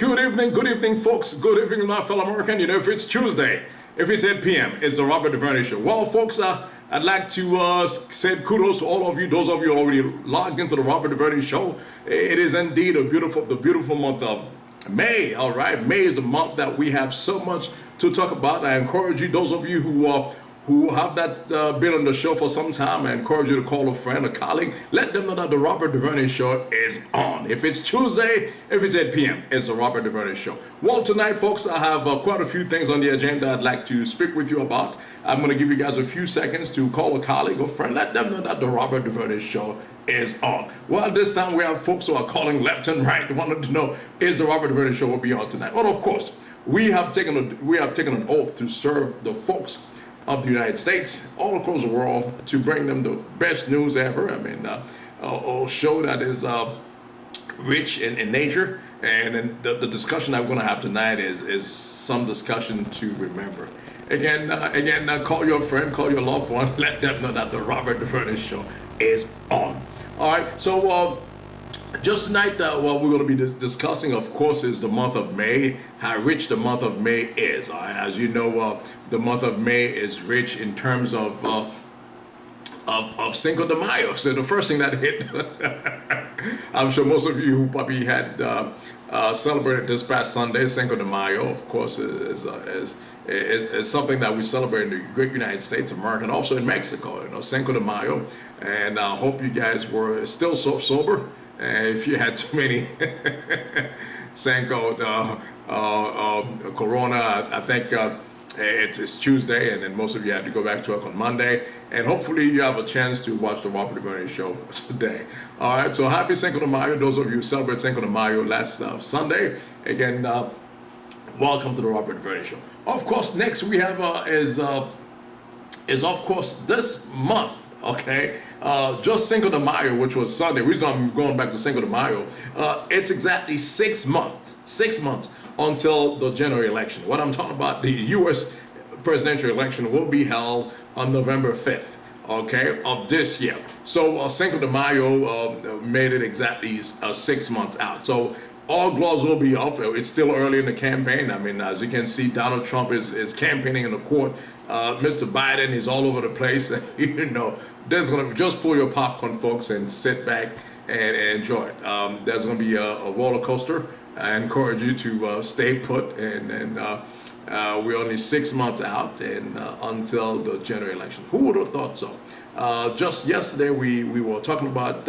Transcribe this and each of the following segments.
Good evening, folks. Good evening, my fellow American. You know, if it's Tuesday, if it's 8 p.m., it's the Robert Duverny Show. Well, folks, I'd like to say kudos to all of you, those of you already logged into the Robert Duverny Show. It is indeed the beautiful month of May. All right, May is a month that we have so much to talk about. I encourage you, those of you who have that been on the show for some time, I encourage you to call a friend, a colleague. Let them know that the Robert Duverny Show is on. If it's Tuesday, if it's 8 p.m., it's the Robert Duverny Show. Well, tonight, folks, I have quite a few things on the agenda I'd like to speak with you about. I'm going to give you guys a few seconds to call a colleague or friend. Let them know that the Robert Duverny Show is on. Well, this time we have folks who are calling left and right. They wanted to know, is the Robert Duverny Show will be on tonight? Well, of course, we have taken an oath to serve the folks of the United States all across the world, to bring them the best news ever. I mean, a show that is rich in nature, and then the discussion I'm going to have tonight is some discussion to remember. Again, call your friend, call your loved one, let them know that the Robert Duverny Show is on. All right, so just tonight, what we're going to be discussing, of course, is the month of May, how rich the month of May is. As you know, the month of May is rich in terms of Cinco de Mayo. So the first thing that hit, I'm sure most of you who probably had celebrated this past Sunday, Cinco de Mayo, of course, is something that we celebrate in the great United States of America, and also in Mexico. You know, Cinco de Mayo, and I hope you guys were still so sober. If you had too many Cinco, Corona, I think it's Tuesday, and then most of you had to go back to work on Monday. And hopefully you have a chance to watch the Robert Duverny Show today. All right, so happy Cinco de Mayo. Those of you who celebrate Cinco de Mayo last Sunday, again, welcome to the Robert Duverny Show. Of course, next we have is of course this month. Okay, just Cinco de Mayo, which was Sunday. The reason I'm going back to Cinco de Mayo, it's exactly 6 months until the general election. What I'm talking about, the U.S. presidential election will be held on November 5th, okay, of this year. So Cinco de Mayo made it exactly 6 months out. So all gloves will be off. It's still early in the campaign. I mean, as you can see, Donald Trump is campaigning in the court. Mr. Biden is all over the place. You know, there's going to just pull your popcorn, folks, and sit back and enjoy it. There's going to be a roller coaster. I encourage you to stay put, and we're only 6 months out and until the general election. Who would have thought so? Just yesterday, we were talking about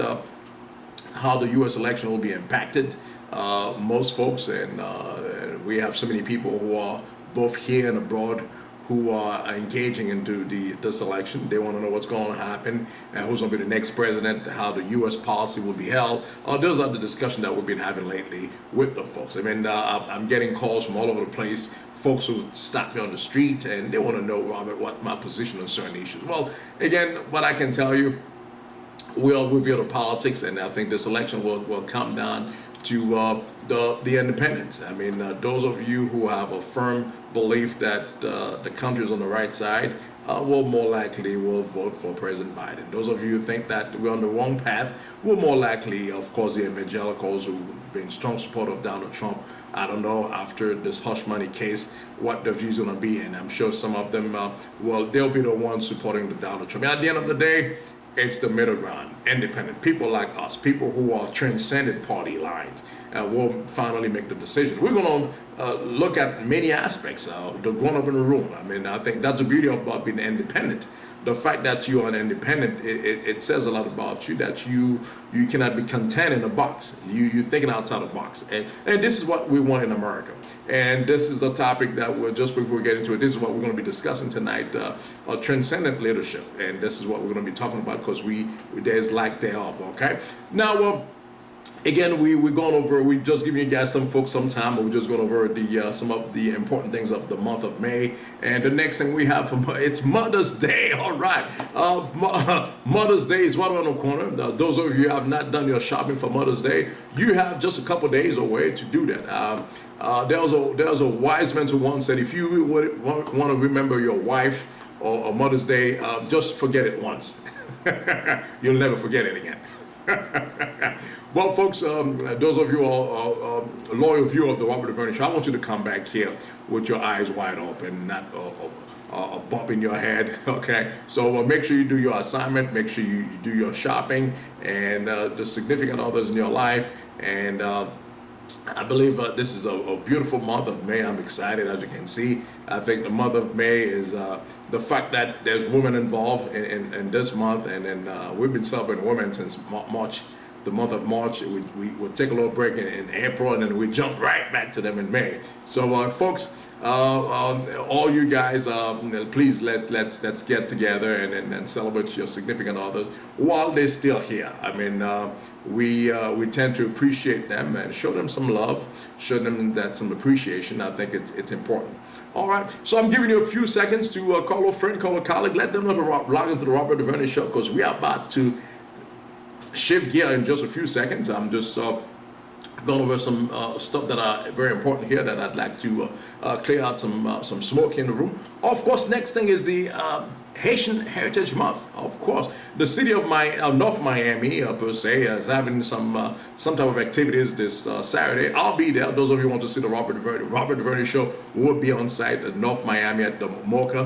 how the U.S. election will be impacted. Most folks, and we have so many people who are both here and abroad who are engaging into this election. They want to know what's going to happen and who's going to be the next president, how the U.S. policy will be held. Those are the discussions that we've been having lately with the folks. I mean, I'm getting calls from all over the place, folks who stop me on the street, and they want to know, Robert, what my position on certain issues. Well, again, what I can tell you, we'll reveal the politics, and I think this election will come down to the independents. I mean, those of you who have a firm belief that the country is on the right side will more likely vote for President Biden. Those of you who think that we're on the wrong path will more likely, of course, the evangelicals who've been strong supporters of Donald Trump. I don't know, after this hush money case, what their views are going to be, and I'm sure some of them, they'll be the ones supporting the Donald Trump. And at the end of the day, it's the middle ground, independent people like us, people who are transcended party lines, will finally make the decision. We're going to look at many aspects of the grown up in the room. I mean, I think that's the beauty about being independent. The fact that you are an independent, it says a lot about you, that you cannot be content in a box. You're thinking outside the box. And this is what we want in America. And this is the topic that just before we get into it, this is what we're going to be discussing tonight, transcendent leadership. And this is what we're going to be talking about, because there's lack thereof, okay? Now, again, we're going over, we just giving you guys some folks some time, but we're just going over some of the important things of the month of May. And the next thing we have, it's Mother's Day. All right. Mother's Day is right around the corner. Those of you who have not done your shopping for Mother's Day, you have just a couple days away to do that. There was a wise man who once said, if you want to remember your wife or Mother's Day, just forget it once. You'll never forget it again. Well, folks, those of you who are loyal viewer of the Robert Duverny Show, I want you to come back here with your eyes wide open, not a bump in your head. Okay, so make sure you do your assignment, make sure you do your shopping, and the significant others in your life. And I believe this is a beautiful month of May. I'm excited, as you can see. I think the month of May is the fact that there's women involved in this month, and then we've been celebrating women since March. The month of March, we would take a little break in April, and then we jump right back to them in May. So, folks, all you guys, please let's get together and celebrate your significant others while they're still here. I mean, we tend to appreciate them and show them some love, show them that some appreciation. I think it's important. All right, so I'm giving you a few seconds to call a friend, call a colleague, let them know to log into the Robert Duverny Show, because we are about to shift gear in just a few seconds. I'm just going over some stuff that are very important here that I'd like to clear out some smoke in the room. Of course, next thing is the Haitian Heritage Month. Of course, the city of North Miami per se is having some type of activities this Saturday. I'll be there. Those of you who want to see the Robert Duverny Show will be on site at North Miami at the Mocha,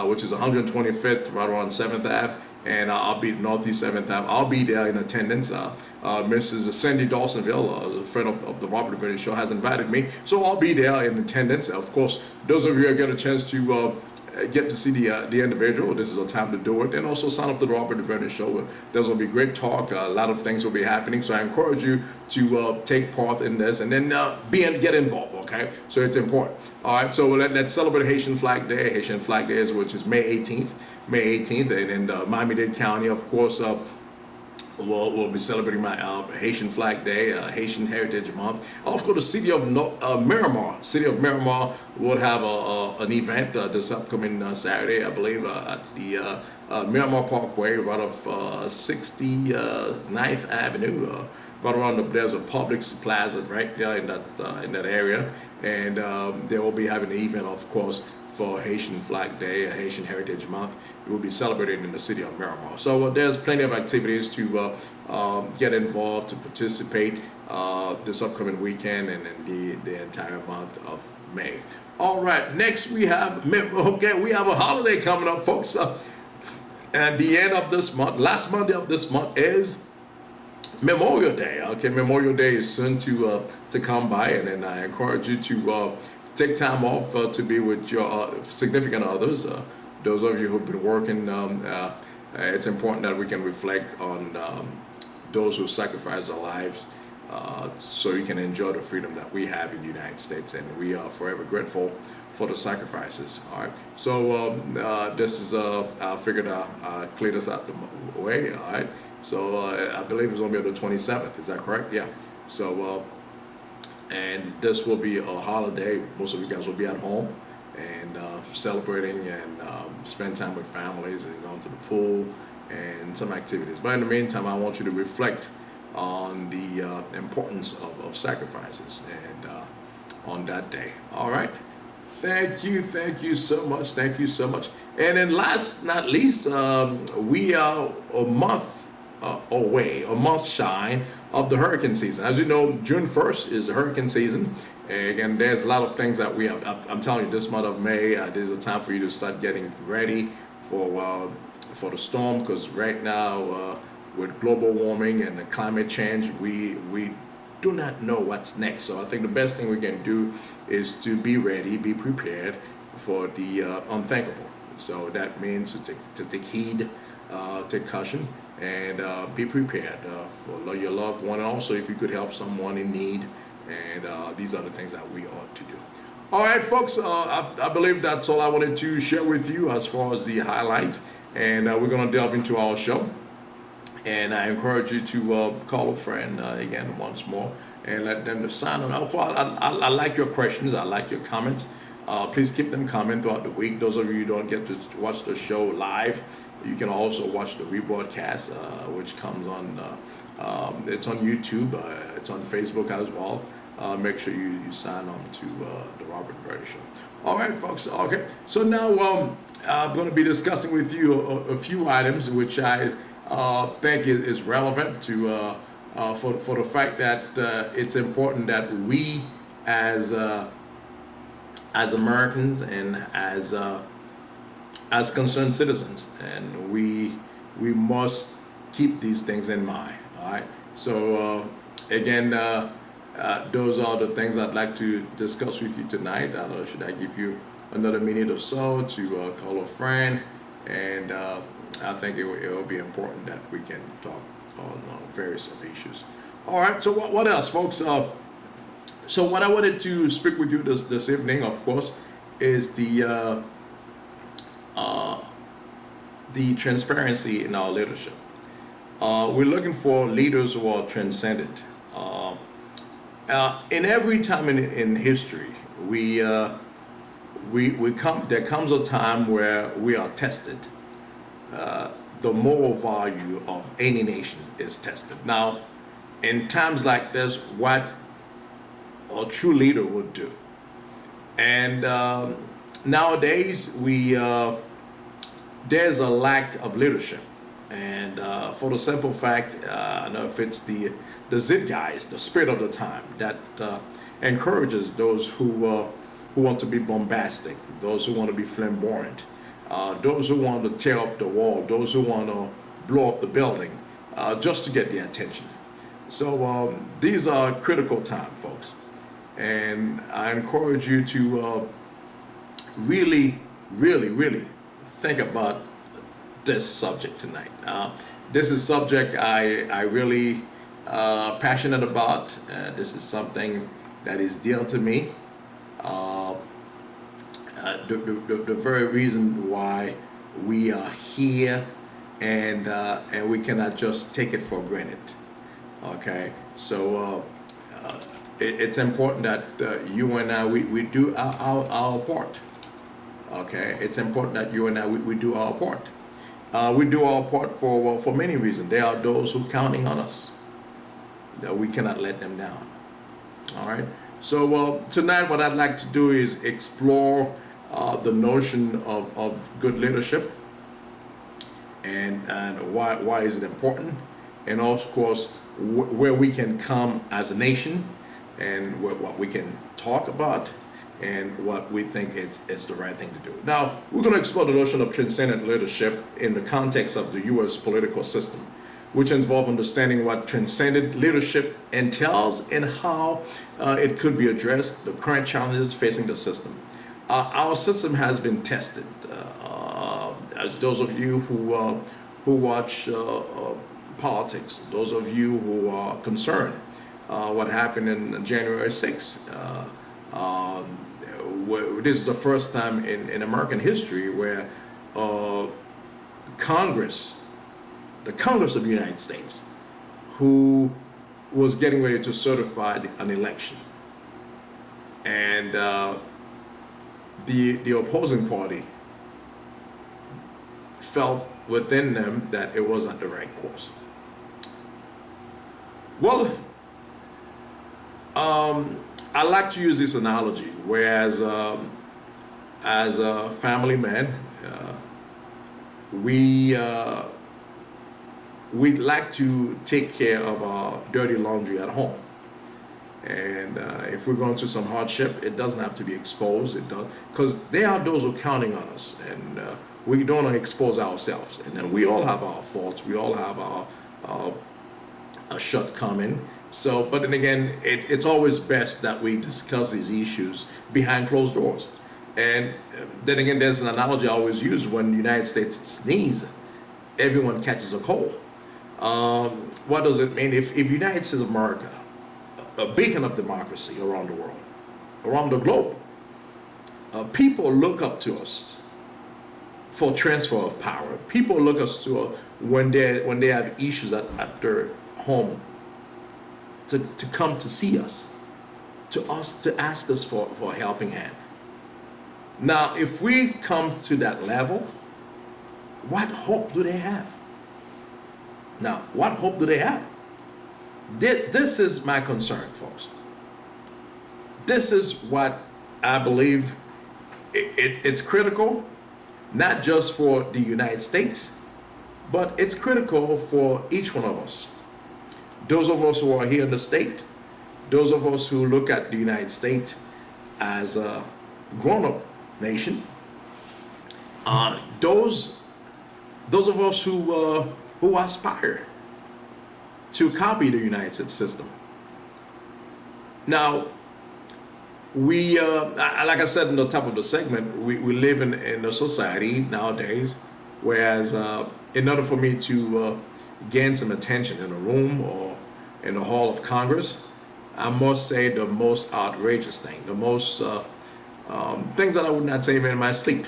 which is 125th, right around 7th Ave. And I'll be at Northeast 7th Ave. I'll be there in attendance. Mrs. Cindy Dawsonville, a friend of the Robert Duverny Show, has invited me. So I'll be there in attendance. Of course, those of you who get a chance to get to see the individual, this is a time to do it. And also sign up to the Robert Duverny Show. There's going to be great talk. A lot of things will be happening. So I encourage you to take part in this and then get involved, okay? So it's important. All right, so let's celebrate Haitian Flag Day. Haitian Flag Day which is May 18th. May 18th, and in Miami-Dade County, of course, we'll be celebrating my Haitian Flag Day, Haitian Heritage Month. Of course, the city of Miramar will have an event this upcoming Saturday, I believe, at the Miramar Parkway, right off 69th Avenue. Right around there's a Publix Plaza right there in that area, and they will be having an event, of course, for Haitian Flag Day, Haitian Heritage Month. It will be celebrated in the city of Miramar. So there's plenty of activities to get involved, to participate this upcoming weekend and in the entire month of May. All right, next we have a holiday coming up, folks. At the end of this month, last Monday of this month is Memorial Day. Okay, Memorial Day is soon to come by, and then I encourage you to take time off to be with your significant others. Those of you who've been working, it's important that we can reflect on those who sacrificed their lives so you can enjoy the freedom that we have in the United States, and we are forever grateful for the sacrifices. All right, so this is I figured I'll clear this out the way. All right, so I believe it's going to be on the 27th. Is that correct? Yeah. So and this will be a holiday. Most of you guys will be at home and celebrating and spend time with families and going to the pool and some activities. But in the meantime, I want you to reflect on the importance of sacrifices and on that day. All right. Thank you so much. Thank you so much. And then last not least, we are a month away, a month shy of the hurricane season. As you know, June 1st is the hurricane season. And again, there's a lot of things that we have. I'm telling you, this month of May, there's a time for you to start getting ready for the storm, because right now, with global warming and the climate change, we do not know what's next. So I think the best thing we can do is to be ready, be prepared for the unthinkable. So that means to take heed, take caution, and be prepared for your loved one. And also, if you could help someone in need, and these are the things that we ought to do. All right, folks, I believe that's all I wanted to share with you as far as the highlights. And we're going to delve into our show. And I encourage you to call a friend again once more and let them sign on. I like your questions. I like your comments. Please keep them coming throughout the week. Those of you who don't get to watch the show live, you can also watch the rebroadcast, which comes on. It's on YouTube. It's on Facebook as well. Make sure you sign on to the Robert Duverny Show. All right, folks. Okay. So now I'm going to be discussing with you a few items which I think is relevant to for the fact that it's important that we as Americans and as concerned citizens, and we must keep these things in mind. All right. So again, those are the things I'd like to discuss with you tonight. I don't know, should I give you another minute or so to call a friend? And I think it will be important that we can talk on various of issues. All right. So what else, folks? So what I wanted to speak with you this evening, of course, is the transparency in our leadership. We're looking for leaders who are transcendent. In every time in history, there comes a time where we are tested. The moral value of any nation is tested. Now, in times like this, what a true leader would do. And nowadays, there's a lack of leadership. And for the simple fact, I know if it's the zit guys, the spirit of the time, that encourages those who want to be bombastic, those who want to be flamboyant, those who want to tear up the wall, those who want to blow up the building, just to get the attention. So these are critical time, folks. And I encourage you to really, really, really think about this subject tonight. This is subject I really passionate about. This is something that is dear to me. The very reason why we are here, and we cannot just take it for granted. Okay, so it's important that you and I we do our part. Okay, it's important that you and I we do our part. We do our part for many reasons. There are those who are counting on us. That we cannot let them down. All right. So tonight, what I'd like to do is explore the notion of good leadership, and why is it important, and of course where we can come as a nation, and what we can talk about, and what we think it's the right thing to do. Now, we're going to explore the notion of transcendent leadership in the context of the U.S. political system, which involve understanding what transcendent leadership entails and how it could be addressed, the current challenges facing the system. Our system has been tested. As those of you who watch politics, those of you who are concerned, what happened in January 6th. This is the first time in American history where Congress, the Congress of the United States, who was getting ready to certify an election, and the opposing party felt within them that it wasn't the right course. Well, I like to use this analogy, whereas as a family man, we like to take care of our dirty laundry at home. And if we're going through some hardship, it doesn't have to be exposed. It does, because there are those who are counting on us, and we don't want to expose ourselves. And then we all have our faults. We all have our shortcoming. So, but then again, it's always best that we discuss these issues behind closed doors. And then again, there's an analogy I always use: when the United States sneezes, everyone catches a cold. What does it mean? If United States of America, a beacon of democracy around the world, around the globe, people look up to us for transfer of power. People look us to when they have issues at their home, to come to see us, to ask us for a helping hand. Now, if we come to that level, what hope do they have? Now, what hope do they have? This is my concern, folks. This is what I believe it's critical, not just for the United States, but it's critical for each one of us. those of us who are here in the state, those of us who look at the United States as a grown-up nation, those of us who aspire to copy the United States system. Now, like I said in the top of the segment, we live in a society nowadays, whereas in order for me to gain some attention in a room or in the hall of Congress, I must say the most outrageous thing, the most things that I would not say even in my sleep.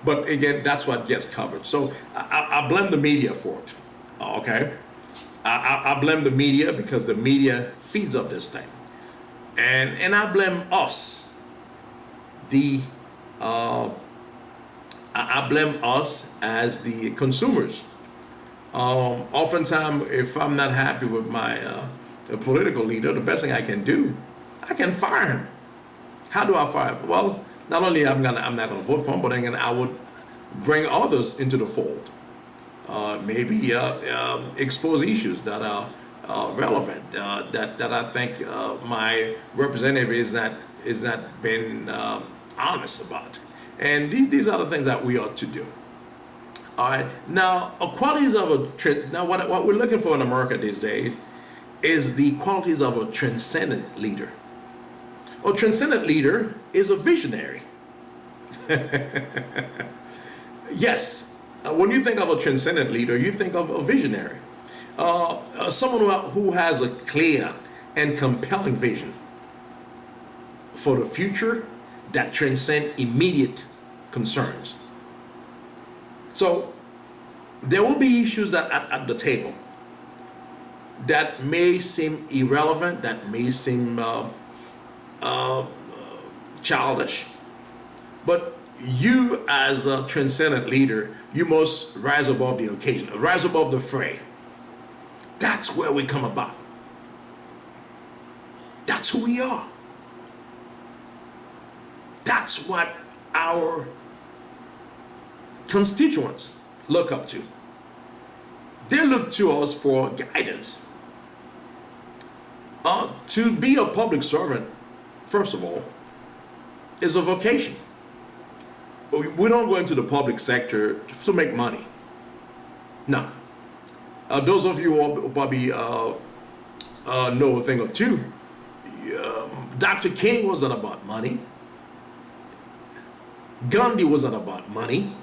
But again, that's what gets covered. So I blame the media for it. Okay, I blame the media because the media feeds up this thing, and I blame us. I blame us as the consumers. Oftentimes, if I'm not happy with my political leader, the best thing I can do, I can fire him. How do I fire him? Well, not only I'm not gonna vote for him, but again, I would bring others into the fold. Maybe expose issues that are relevant, that I think my representative is not being honest about. And these are the things that we ought to do. All right. Now, qualities of what we're looking for in America these days is the qualities of a transcendent leader. A transcendent leader is a visionary. Yes, when you think of a transcendent leader, you think of a visionary. Someone who has a clear and compelling vision for the future that transcend immediate concerns. So there will be issues at the table that may seem irrelevant, that may seem childish, but you as a transcendent leader, you must rise above the occasion, rise above the fray. That's where we come about. That's who we are. That's what our constituents look up to. They look to us for guidance. To be a public servant, first of all, is a vocation. We don't go into the public sector to make money. No. Those of you who probably know a thing or two, Dr. King wasn't about money. Gandhi wasn't about money.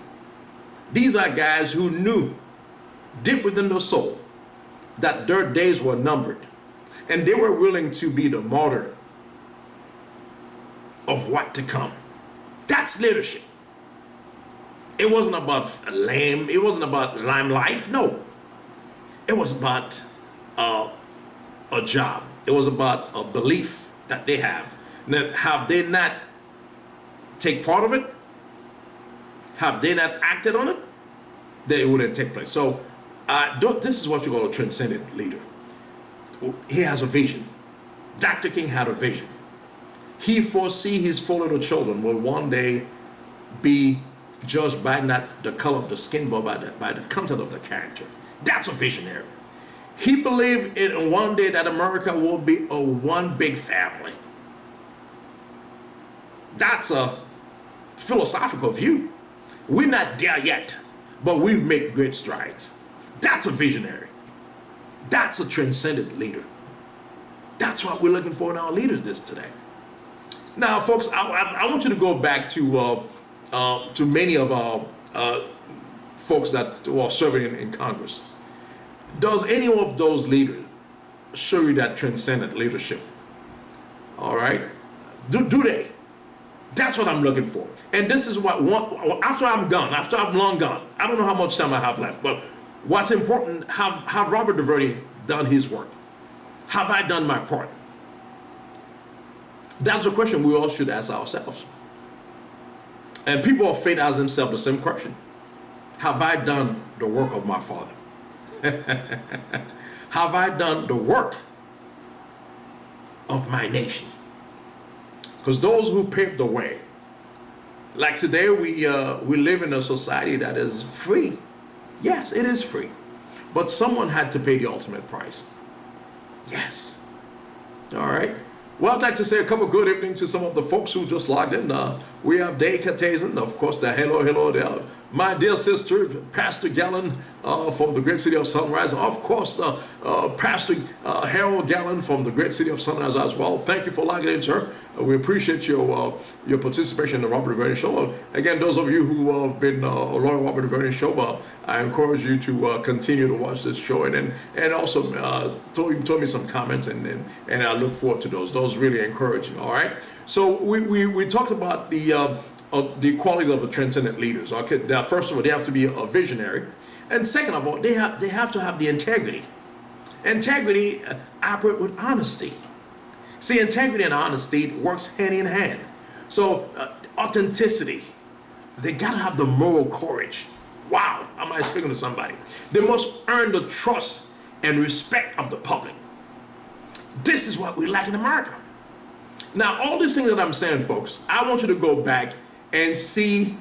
These are guys who knew deep within their soul that their days were numbered, and they were willing to be the martyr of what to come. That's leadership. It wasn't about it wasn't about limelight. No. It was about a job. It was about a belief that they have. Now, have they not take part of it? Have they not acted on it? Then it wouldn't take place. So this is what you call a transcendent leader. He has a vision. Dr. King had a vision. He foresee his four little children will one day be judged by not the color of the skin, but by the content of the character. That's a visionary. He believed in one day that America will be a one big family. That's a philosophical view. We're not there yet, but we've made great strides. That's a visionary. That's a transcendent leader. That's what we're looking for in our leaders today. Now, folks, I want you to go back to many of our folks that are serving in Congress. Does any of those leaders show you that transcendent leadership? All right? Do they? That's what I'm looking for. And this is what, after I'm gone, after I'm long gone, I don't know how much time I have left, but what's important, have Robert Duverny done his work? Have I done my part? That's a question we all should ask ourselves. And people of faith ask themselves the same question. Have I done the work of my Father? Have I done the work of my nation? Because those who paved the way, like today we live in a society that is free. Yes, it is free. But someone had to pay the ultimate price. Yes. All right. Well, I'd like to say a couple good evening to some of the folks who just logged in. We have Day Katazan, of course, the hello there. My dear sister, Pastor Gallen from the great city of Sunrise. Of course, Pastor Harold Gallen from the great city of Sunrise as well. Thank you for logging in, sir. We appreciate your participation in the Robert Duverny Show. Again, those of you who have been a loyal Robert Duverny Show, I encourage you to continue to watch this show, and also told me some comments, and I look forward to those. Those really encouraging. All right. So we talked about the qualities of the transcendent leaders. Okay. Now, first of all, they have to be a visionary, and second of all, they have to have the integrity. Integrity operate with honesty. See, integrity and honesty works hand in hand. So authenticity, they gotta have the moral courage. Wow, am I speaking to somebody? They must earn the trust and respect of the public. This is what we lack in America. Now, all these things that I'm saying, folks, I want you to go back and see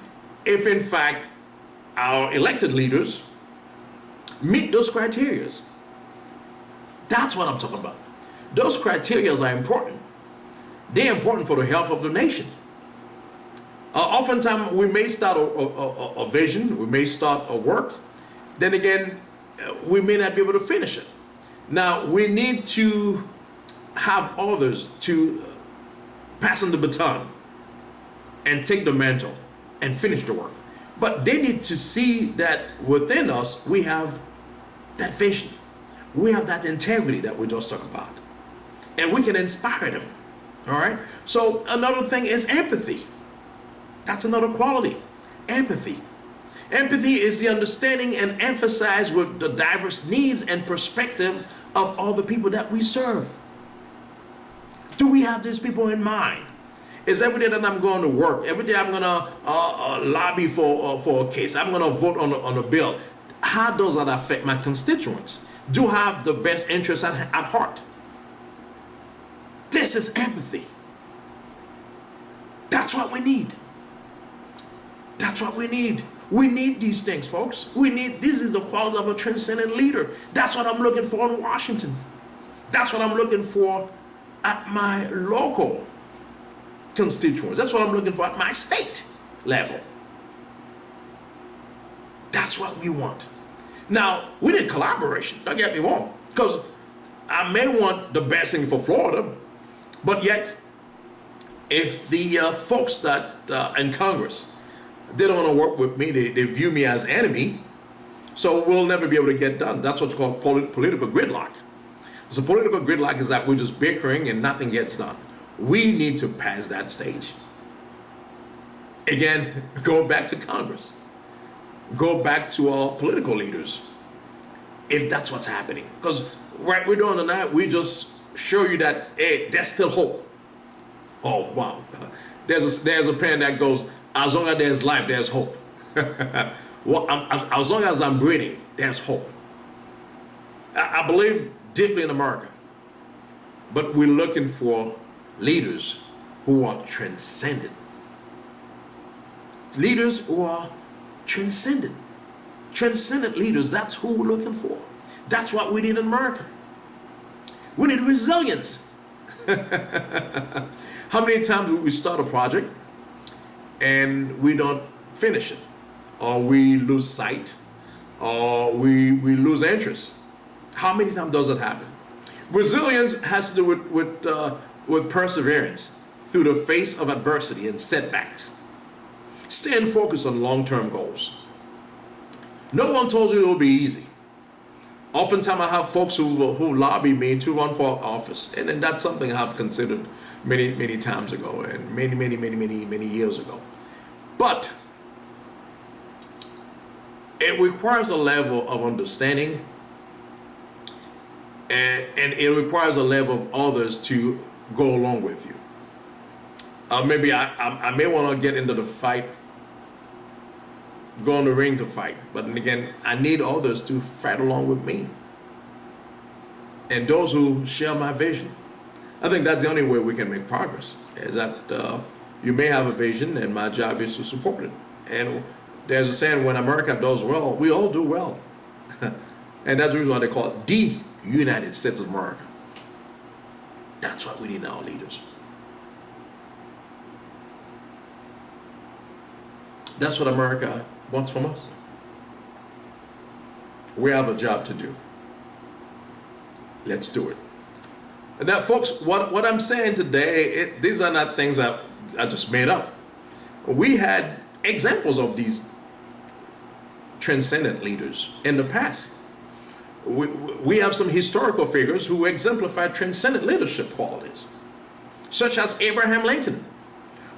if, in fact, our elected leaders meet those criteria. That's what I'm talking about. Those criteria are important. They're important for the health of the nation. Oftentimes, we may start a vision, we may start a work, then again, we may not be able to finish it. Now, we need to have others to pass on the baton and take the mantle and finish the work. But they need to see that within us, we have that vision. We have that integrity that we just talked about. And we can inspire them. All right? So another thing is empathy. That's another quality. Empathy. Empathy is the understanding and emphasize with the diverse needs and perspective of all the people that we serve. Do we have these people in mind? Is every day that I'm going to work, every day I'm going to lobby for a case, I'm going to vote on a bill, how does that affect my constituents? Do I have the best interests at heart? This is empathy. That's what we need. That's what we need. We need these things, folks. This is the quality of a transcendent leader. That's what I'm looking for in Washington. That's what I'm looking for at my local constituents. That's what I'm looking for at my state level. That's what we want. Now, we need collaboration. Don't get me wrong. Because I may want the best thing for Florida, but yet, if the folks that in Congress, they don't want to work with me, they view me as enemy, so we'll never be able to get done. That's what's called political gridlock. So political gridlock is that we're just bickering and nothing gets done. We need to pass that stage. Again, go back to Congress. Go back to our political leaders, if that's what's happening. Because what we're doing tonight, we just show you that, hey, there's still hope. Oh, wow. There's a pen that goes, as long as there's life, there's hope. Well, as long as I'm breathing, there's hope. I believe deeply in America, but we're looking for leaders who are transcendent. Leaders who are transcendent. Transcendent leaders, that's who we're looking for. That's what we need in America. We need resilience. How many times do we start a project and we don't finish it? Or we lose sight? Or we lose interest? How many times does that happen? Resilience has to do with perseverance through the face of adversity and setbacks. Staying focused on long-term goals. No one told you it will be easy. Oftentimes I have folks who lobby me to run for office, and that's something I've considered many times ago and many years ago. But it requires a level of understanding, and it requires a level of others to go along with you. Maybe I may want to get into the fight, go in the ring to fight, but then again, I need others to fight along with me. And those who share my vision. I think that's the only way we can make progress, is that you may have a vision and my job is to support it. And there's a saying, when America does well, we all do well. And that's the reason why they call it the United States of America. That's what we need in our leaders. That's what America wants from us. We have a job to do. Let's do it. And that, folks, what I'm saying today, these are not things that I just made up. We had examples of these transcendent leaders in the past. We have some historical figures who exemplify transcendent leadership qualities, such as Abraham Lincoln,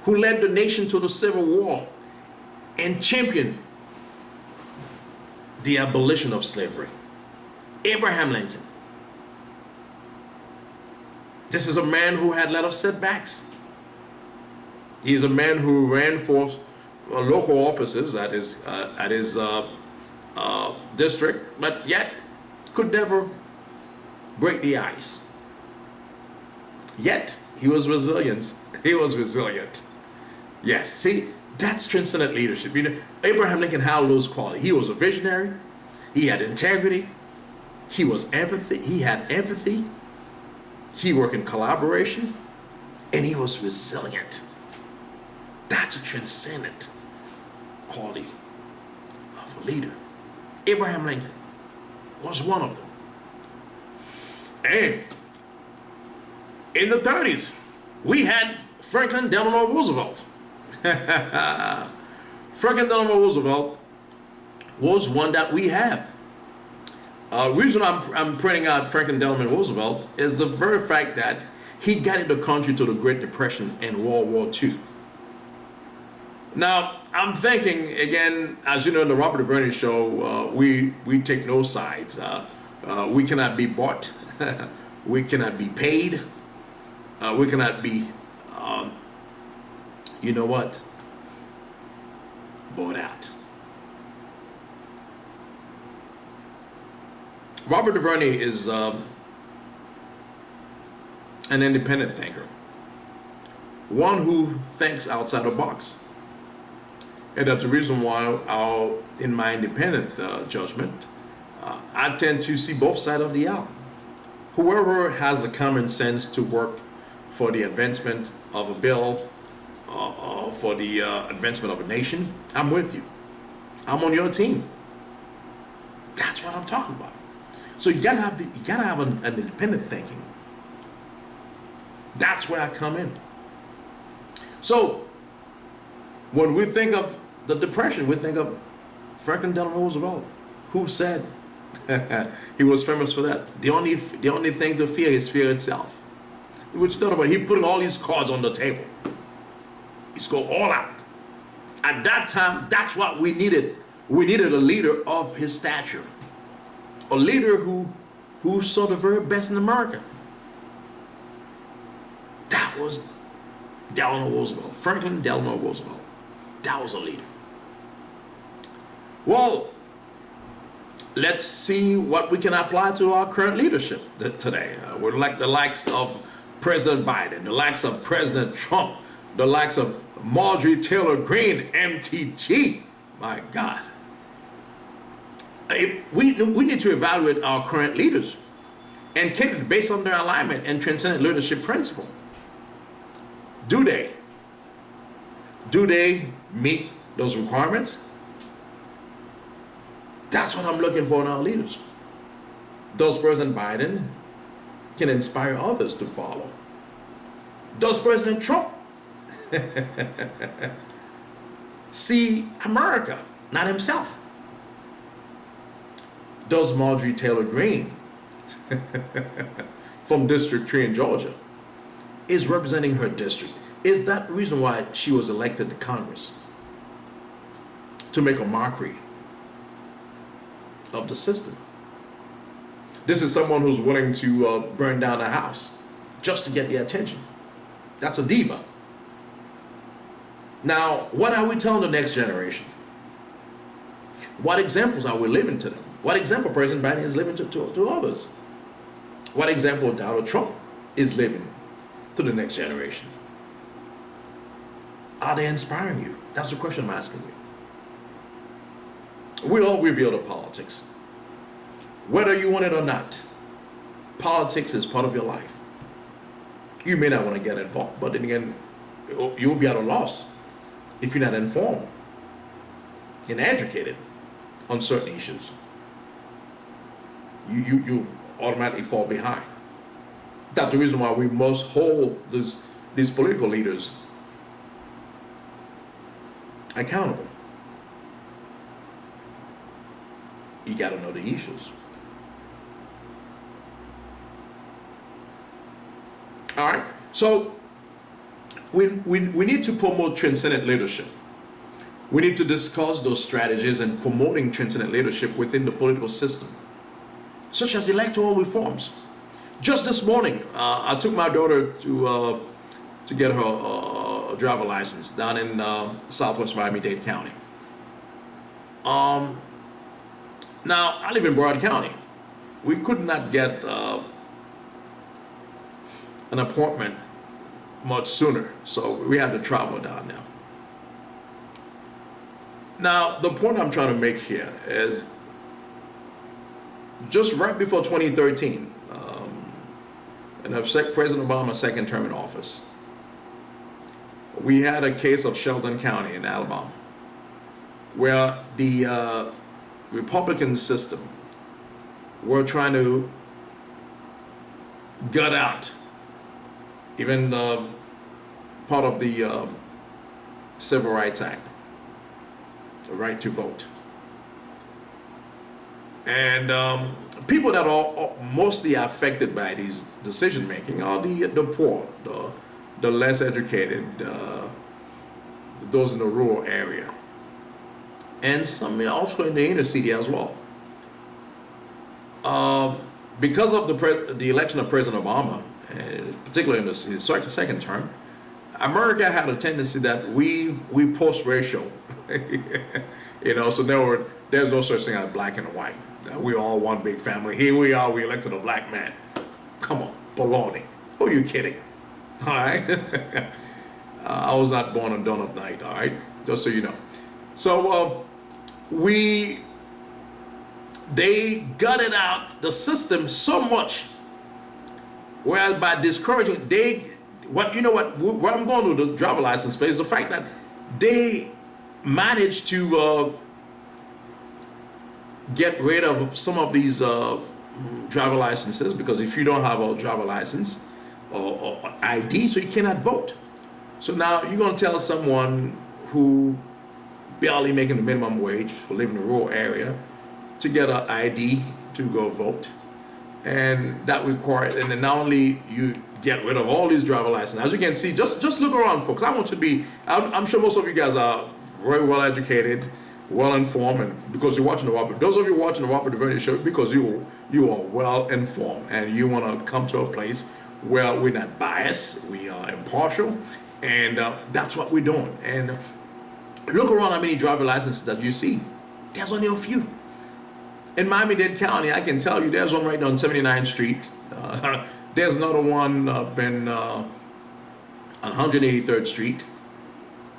who led the nation to the Civil War and championed the abolition of slavery. Abraham Lincoln. This is a man who had a lot of setbacks. He is a man who ran for local offices at his district, but yet could never break the ice. Yet he was resilient. He was resilient. Yes, see, that's transcendent leadership. You know, Abraham Lincoln had those qualities. He was a visionary. He had integrity. He was empathy. He had empathy. He worked in collaboration, and he was resilient. That's a transcendent quality of a leader. Abraham Lincoln was one of them. And in the 30s, we had Franklin Delano Roosevelt. Franklin Delano Roosevelt was one that we have. Reason I'm printing out Franklin Delano Roosevelt is the very fact that he guided the country to the Great Depression and World War II. Now, I'm thinking, again, as you know, in the Robert Duverny show, we take no sides. We cannot be bought. We cannot be paid. We cannot be, you know what, bought out. Robert Duverny is an independent thinker, one who thinks outside the box. And that's the reason why in my independent judgment, I tend to see both sides of the aisle. Whoever has the common sense to work for the advancement of a bill, for the advancement of a nation, I'm with you. I'm on your team. That's what I'm talking about. So you gotta have an independent thinking. That's where I come in. So when we think of the Depression, we think of Franklin Delano Roosevelt, who said he was famous for that. The only thing to fear is fear itself. Which not about he put all these cards on the table. He's go all out. At that time, that's what we needed. We needed a leader of his stature. A leader who saw the very best in America. That was Delano Roosevelt, Franklin Delano Roosevelt. That was a leader. Well, let's see what we can apply to our current leadership today. We're like the likes of President Biden, the likes of President Trump, the likes of Marjorie Taylor Greene, MTG. My God. We need to evaluate our current leaders and candidates based on their alignment and transcendent leadership principle. Do they meet those requirements? That's what I'm looking for in our leaders. Does President Biden can inspire others to follow? Does President Trump see America, not himself? Does Marjorie Taylor Greene from District 3 in Georgia is representing her district? Is that the reason why she was elected to Congress? To make a mockery of the system. This is someone who's willing to burn down a house just to get the attention. That's a diva. Now, what are we telling the next generation? What examples are we living to them? What example President Biden is living to others? What example Donald Trump is living to the next generation? Are they inspiring you? That's the question I'm asking you. We all reveal the politics. Whether you want it or not, politics is part of your life. You may not want to get involved, but then again, you'll be at a loss if you're not informed and educated on certain issues. You automatically fall behind. That's the reason why we must hold these political leaders accountable. You got to know the issues. All right. So we need to promote transcendent leadership. We need to discuss those strategies in promoting transcendent leadership within the political system, such as electoral reforms. Just this morning, I took my daughter to get her driver license down in Southwest Miami-Dade County. Now, I live in Broward County. We could not get an appointment much sooner, so we had to travel down there. Now, the point I'm trying to make here is just right before 2013, and President Obama's second term in office, we had a case of Shelton County in Alabama, where the Republican system were trying to gut out even part of the Civil Rights Act, the right to vote. And people that are mostly affected by these decision making are the poor, the less educated, those in the rural area, and some also in the inner city as well. Because of the election of President Obama, particularly in his second term, America had a tendency that we post-racial, so there's no such thing as black and white. We all one big family. Here we are, we elected a black man. Come on, baloney. Who are you kidding? All right? I was not born on dawn of night, all right? Just so you know. So they gutted out the system so much, whereas by discouraging, where I'm going to the driver license space, the fact that they managed to get rid of some of these driver licenses, because if you don't have a driver license or ID, so you cannot vote. So now you're going to tell someone who barely making the minimum wage, who live in a rural area, to get an ID to go vote. And that requires, and then not only you get rid of all these driver licenses, as you can see, just look around, folks. I want to be, I'm sure most of you guys are very well educated, well informed, and because you're watching the Robert, those of you watching the Robert Duverny show, because you are well informed and you want to come to a place where we're not biased, we are impartial, and that's what we're doing. And look around how many driver licenses that you see. There's only a few. In Miami-Dade County, I can tell you there's one right on 79th Street. There's another one up in on 183rd Street.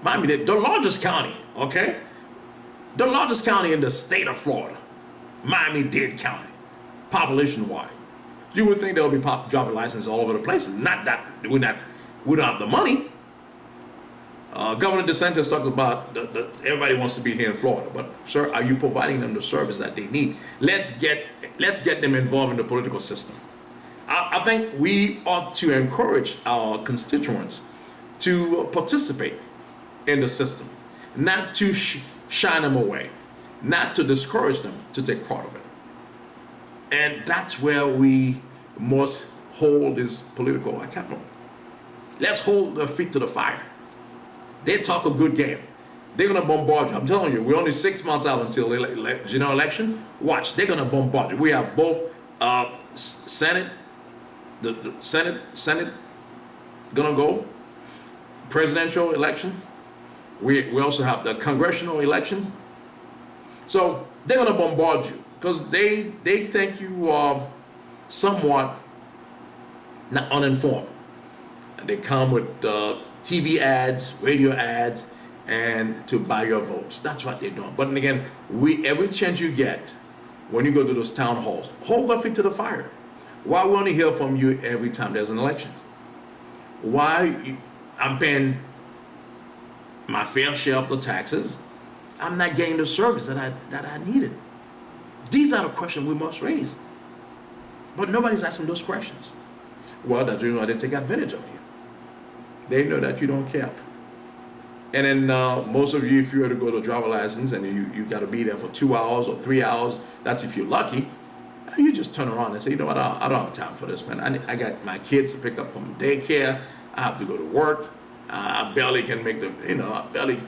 Miami-Dade, the largest county, okay? The largest county in the state of Florida, Miami-Dade County, population-wide. You would think there would be driver licenses all over the place. Not that we don't have the money. Governor DeSantis talks about everybody wants to be here in Florida, but sir, are you providing them the service that they need? Let's get them involved in the political system. I think we ought to encourage our constituents to participate in the system, not to shine them away, not to discourage them to take part of it. And that's where we must hold this political accountable. Let's hold their feet to the fire. They talk a good game. They're going to bombard you. I'm telling you, we're only 6 months out until the general election. Watch, they're going to bombard you. We have both Senate, the Senate going to go, presidential election. We also have the congressional election. So they're going to bombard you because they think you are somewhat not uninformed. And they come with TV ads, radio ads, and to buy your votes. That's what they're doing. But then again, every chance you get, when you go to those town halls, hold our feet to the fire. Why we only hear from you every time there's an election? Why I'm paying my fair share of the taxes, I'm not getting the service that I needed? These are the questions we must raise. But nobody's asking those questions. Well, that you know they take advantage of you. They know that you don't care. And then most of you, if you were to go to a driver license and you got to be there for 2 hours or 3 hours, that's if you're lucky, you just turn around and say, you know what, I don't have time for this, man. I got my kids to pick up from daycare. I have to go to work. I barely can make the, I barely,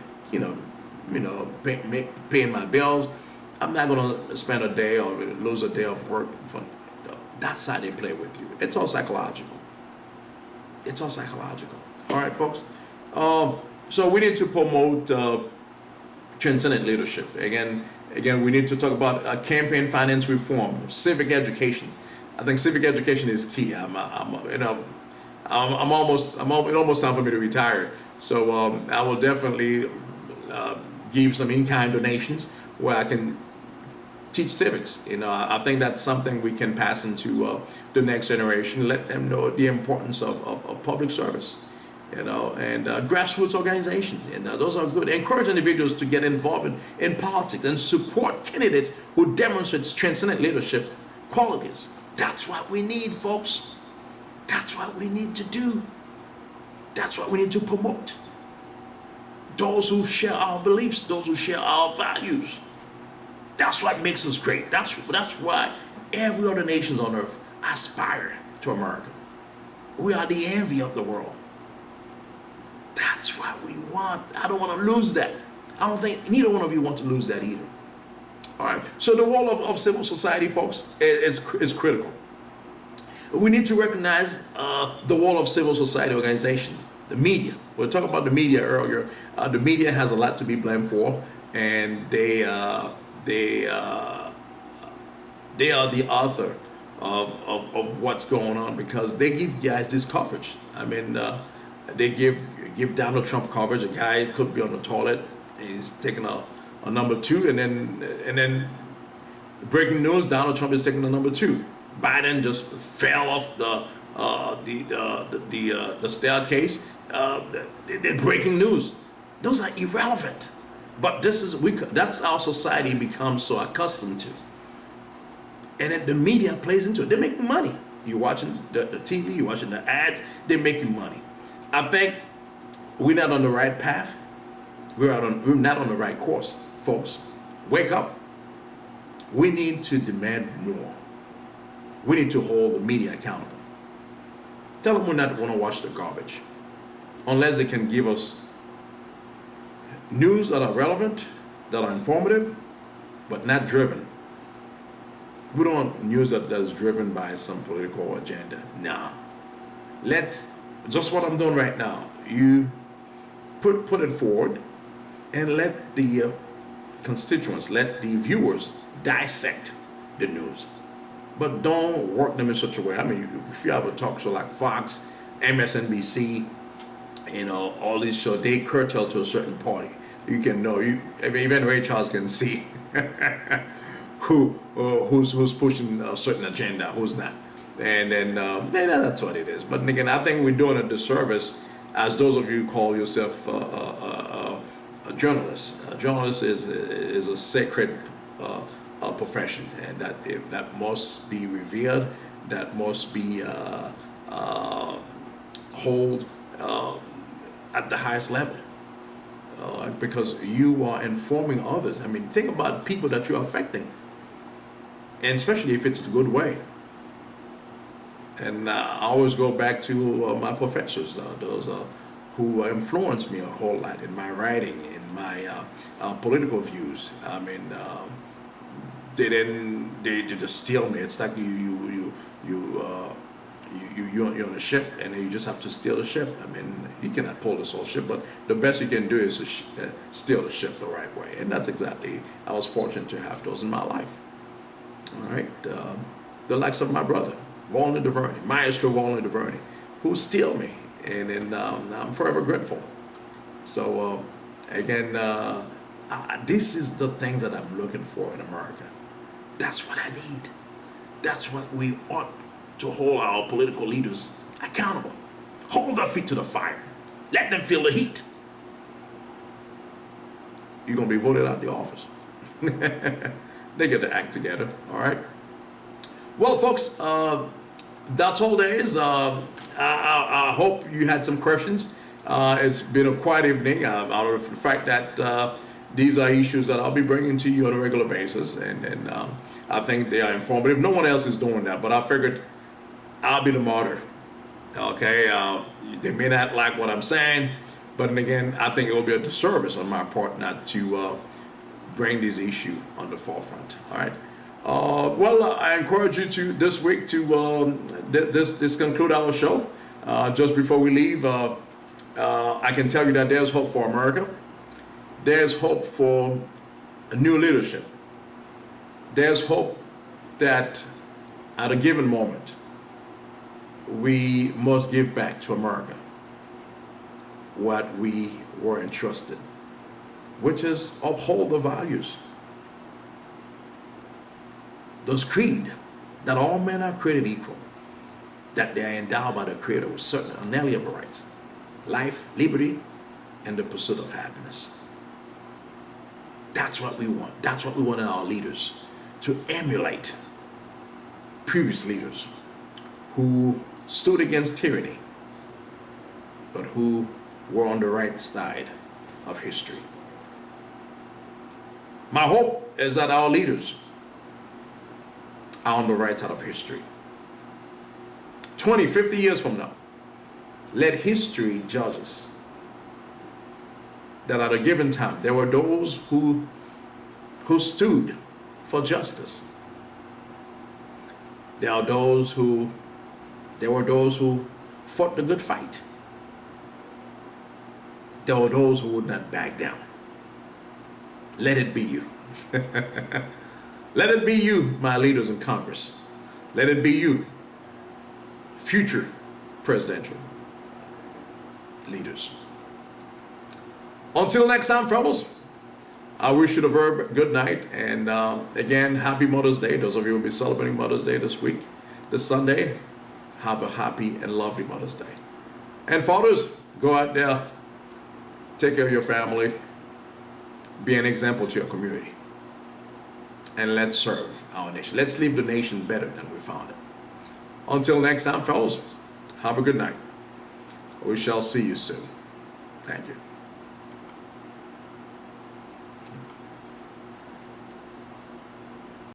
paying my bills. I'm not going to spend a day or lose a day of work. That's how they play with you. It's all psychological. It's all psychological. All right, folks. So we need to promote transcendent leadership. Again, we need to talk about campaign finance reform, civic education. I think civic education is key. It's almost time for me to retire. So I will definitely give some in-kind donations where I can teach civics. I think that's something we can pass into the next generation. Let them know the importance of public service. And grassroots organization, and those are good. Encourage individuals to get involved in politics and support candidates who demonstrate transcendent leadership qualities. That's what we need, folks. That's what we need to do. That's what we need to promote. Those who share our beliefs, those who share our values. That's what makes us great. That's why every other nation on earth aspire to America. We are the envy of the world. That's what we want. I don't want to lose that. I don't think neither one of you want to lose that either. All right. So the role of civil society, folks, is critical. We need to recognize the role of civil society organization, the media. We'll talk about the media earlier. The media has a lot to be blamed for, and they are the author of what's going on because they give guys this coverage. I mean, they give Donald Trump coverage. A guy could be on the toilet, he's taking a number 2, and then breaking news: Donald Trump is taking the number 2. Biden just fell off the staircase. They're breaking news. Those are irrelevant. But that's our society becomes so accustomed to. And then the media plays into it. They're making money. You're watching the TV, you're watching the ads, they're making money. I think we're not on the right path. We're not on the right course, folks. Wake up. We need to demand more. We need to hold the media accountable. Tell them we're not going to watch the garbage unless they can give us news that are relevant, that are informative, but not driven. We don't want news that is driven by some political agenda. Nah. Let's, just what I'm doing right now, you put it forward and let the constituents, let the viewers dissect the news. But don't work them in such a way. I mean, if you have a talk show like Fox, MSNBC, all these shows, they curtail to a certain party. You can know, even Ray Charles can see who's pushing a certain agenda, who's not. And then that's what it is. But again, I think we're doing a disservice as those of you who call yourself a journalist. A journalist is a sacred profession, and that must be revered, that must be hold at the highest level, because you are informing others. I mean, think about people that you're affecting, and especially if it's the good way. And I always go back to my professors, those who influenced me a whole lot in my writing, in my political views. I mean, they just steal me. It's like you're on a ship and you just have to steal the ship. I mean, you cannot pull this whole ship, but the best you can do is to steal the ship the right way. And that's exactly, I was fortunate to have those in my life. All right, the likes of my brother, Duverny, Maestro Duverny, who steal me, and then I'm forever grateful. So again, this is the things that I'm looking for in America. That's what I need. That's what we ought to hold our political leaders accountable. Hold their feet to the fire. Let them feel the heat. You're going to be voted out of the office. They get the act together, all right? Well, folks, that's all there is. I hope you had some questions. It's been a quiet evening out of the fact that these are issues that I'll be bringing to you on a regular basis, and I think they are informative. No one else is doing that, but I figured I'll be the martyr. Okay, they may not like what I'm saying, but then again, I think it will be a disservice on my part not to bring this issue on the forefront. All right. Well, I encourage you to this week to this conclude our show. Just before we leave, I can tell you that there's hope for America. There's hope for a new leadership. There's hope that at a given moment, we must give back to America what we were entrusted, which is uphold the values. Those creed that all men are created equal, that they are endowed by the Creator with certain unalienable rights, life, liberty, and the pursuit of happiness. That's what we want. That's what we want in our leaders, to emulate previous leaders who stood against tyranny, but who were on the right side of history. My hope is that our leaders are on the right side of history. 20, 50 years from now, let history judge us. That at a given time, there were those who stood for justice. There were those who fought the good fight. There were those who would not back down. Let it be you. Let it be you, my leaders in Congress. Let it be you, future presidential leaders. Until next time, fellows, I wish you a very good night. And again, happy Mother's Day. Those of you who will be celebrating Mother's Day this week, this Sunday, have a happy and lovely Mother's Day. And fathers, go out there, take care of your family, be an example to your community. And let's serve our nation. Let's leave the nation better than we found it. Until next time, fellows, have a good night. We shall see you soon. Thank you.